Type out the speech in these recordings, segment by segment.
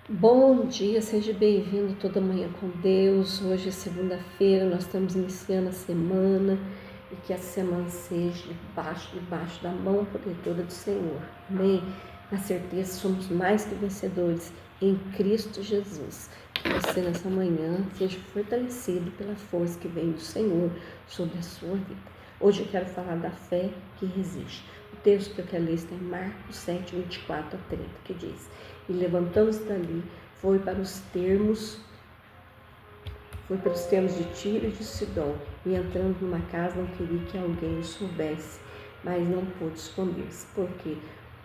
Bom dia, seja bem-vindo toda manhã com Deus. Hoje é segunda-feira, nós estamos iniciando a semana e que a semana seja debaixo da mão protetora do Senhor. Amém? Na certeza somos mais que vencedores em Cristo Jesus. Que você nessa manhã seja fortalecido pela força que vem do Senhor sobre a sua vida. Hoje eu quero falar da fé que resiste. O texto que eu quero ler está em Marcos 7, 24 a 30, que diz: E levantando-se dali, foi para os termos de Tiro e de Sidom, e entrando numa casa não queria que alguém o soubesse, mas não pôde esconder-se, porque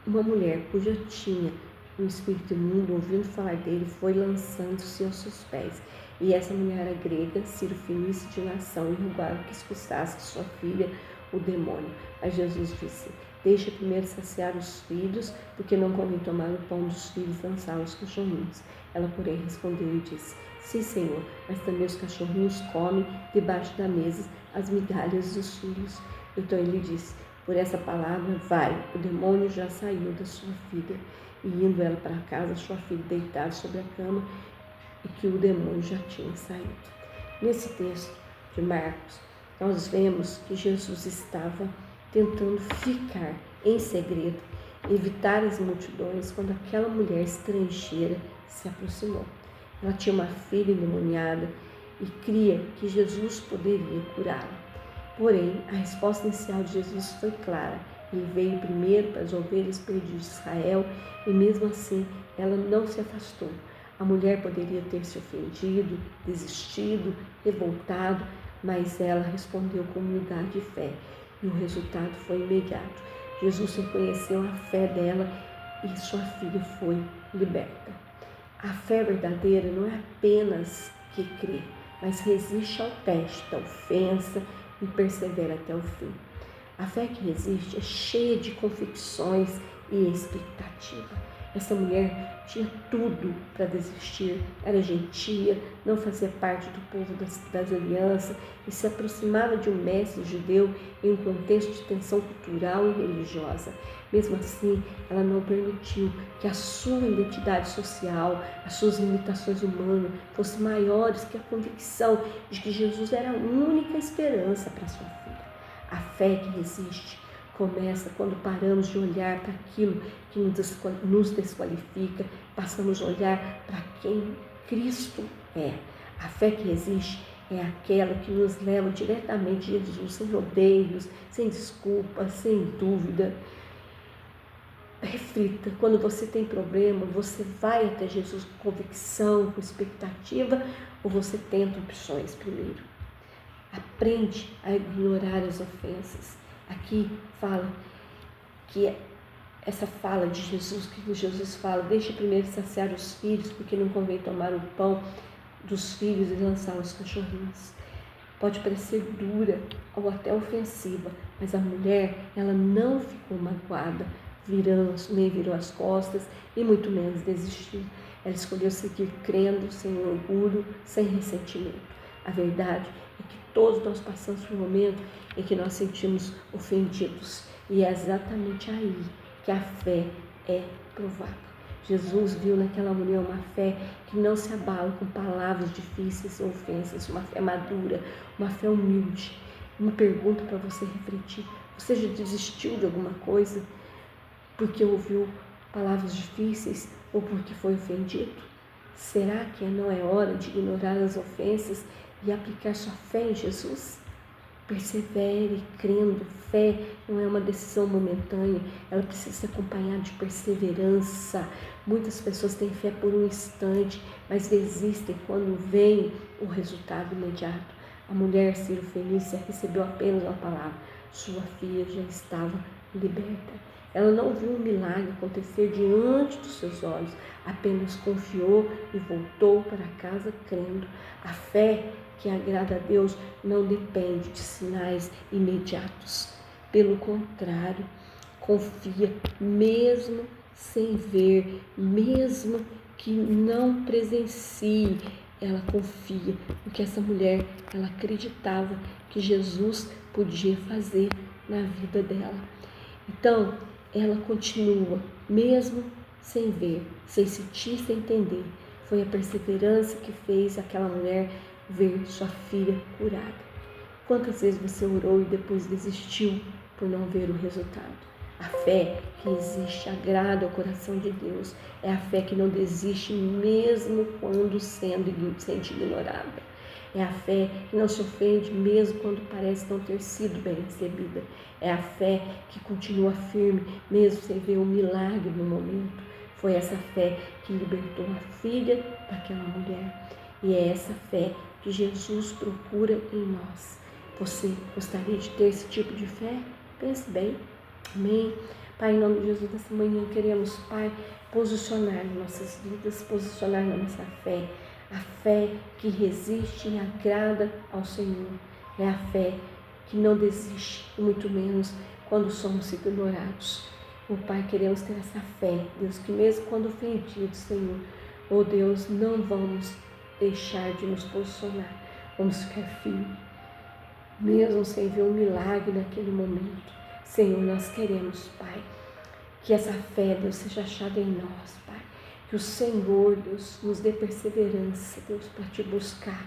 uma mulher cuja tinha um espírito imundo, ouvindo falar dele, foi lançando-se aos seus pés. E essa mulher era grega, Cirofenícia de nação, e rogava que expulsasse de sua filha o demônio. Mas Jesus disse: Deixa primeiro saciar os filhos, porque não convém tomar o pão dos filhos e lançar aos cachorrinhos. Ela, porém, respondeu e disse: Sim, Senhor, mas também os cachorrinhos comem debaixo da mesa as migalhas dos filhos. Então ele disse: Por essa palavra, vai, o demônio já saiu da sua filha. E indo ela para casa, sua filha deitada sobre a cama, e que o demônio já tinha saído. Nesse texto de Marcos, nós vemos que Jesus estava tentando ficar em segredo, evitar as multidões, quando aquela mulher estrangeira se aproximou. Ela tinha uma filha endemoniada e cria que Jesus poderia curá-la. Porém, a resposta inicial de Jesus foi clara. Ele veio primeiro para as ovelhas perdidas de Israel e mesmo assim ela não se afastou. A mulher poderia ter se ofendido, desistido, revoltado, mas ela respondeu com humildade e fé. E o resultado foi imediato. Jesus reconheceu a fé dela e sua filha foi liberta. A fé verdadeira não é apenas que crê, mas resiste ao teste da ofensa e persevera até o fim. A fé que resiste é cheia de convicções e expectativa. Essa mulher tinha tudo para desistir, era gentia, não fazia parte do povo das alianças e se aproximava de um mestre judeu em um contexto de tensão cultural e religiosa. Mesmo assim, ela não permitiu que a sua identidade social, as suas limitações humanas fossem maiores que a convicção de que Jesus era a única esperança para sua filha. A fé que resiste começa quando paramos de olhar para aquilo que nos desqualifica, passamos a olhar para quem Cristo é. A fé que resiste é aquela que nos leva diretamente a Jesus, sem rodeios, sem desculpas, sem dúvida. Reflita, quando você tem problema, você vai até Jesus com convicção, com expectativa, ou você tenta opções primeiro? Aprende a ignorar as ofensas. Aqui fala que essa fala de Jesus, que Jesus fala: deixe primeiro saciar os filhos, porque não convém tomar o pão dos filhos e lançar aos cachorrinhos. Pode parecer dura ou até ofensiva, mas a mulher, ela não ficou magoada, nem virou as costas e muito menos desistiu. Ela escolheu seguir crendo, sem orgulho, sem ressentimento. A verdade é que todos nós passamos por um momento em que nós sentimos ofendidos, e é exatamente aí que a fé é provada. Jesus viu naquela mulher uma fé que não se abala com palavras difíceis ou ofensas, uma fé madura, uma fé humilde. Uma pergunta para você refletir: você já desistiu de alguma coisa porque ouviu palavras difíceis ou porque foi ofendido? Será que não é hora de ignorar as ofensas e aplicar sua fé em Jesus? Persevere crendo. Fé não é uma decisão momentânea, ela precisa ser acompanhada de perseverança. Muitas pessoas têm fé por um instante, mas desistem quando vem o resultado imediato. A mulher Cirofenícia recebeu apenas uma palavra: sua filha já estava liberta. Ela não viu um milagre acontecer diante dos seus olhos, apenas confiou e voltou para casa crendo. A fé que agrada a Deus não depende de sinais imediatos. Pelo contrário, confia mesmo sem ver, mesmo que não presencie. Ela confia, porque essa mulher, ela acreditava que Jesus podia fazer na vida dela. Então, ela continua, mesmo sem ver, sem sentir, sem entender. Foi a perseverança que fez aquela mulher ver sua filha curada. Quantas vezes você orou e depois desistiu por não ver o resultado? A fé que existe agrada ao coração de Deus. É a fé que não desiste mesmo quando sente ignorada. É a fé que não se ofende mesmo quando parece não ter sido bem recebida. É a fé que continua firme mesmo sem ver o milagre no momento. Foi essa fé que libertou a filha daquela mulher. E é essa fé que Jesus procura em nós. Você gostaria de ter esse tipo de fé? Pense bem. Amém? Pai, em nome de Jesus, nessa manhã queremos, Pai, posicionar nossas vidas, posicionar na nossa fé. A fé que resiste e agrada ao Senhor. É a fé que não desiste, muito menos quando somos ignorados. Oh Pai, queremos ter essa fé, Deus, que mesmo quando ofendidos, Senhor, oh Deus, não vamos deixar de nos posicionar. Vamos ficar firmes, mesmo sem ver um milagre naquele momento. Senhor, nós queremos, Pai, que essa fé, Deus, seja achada em nós, Pai. Que o Senhor, Deus, nos dê perseverança, Deus, para te buscar,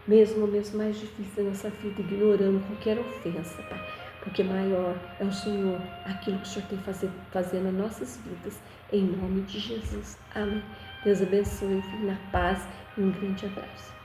mesmo no mês mais difícil da nossa vida, ignorando qualquer ofensa, Pai. Porque maior é o Senhor, aquilo que o Senhor tem fazer nas nossas vidas, em nome de Jesus. Amém. Deus abençoe, na paz e um grande abraço.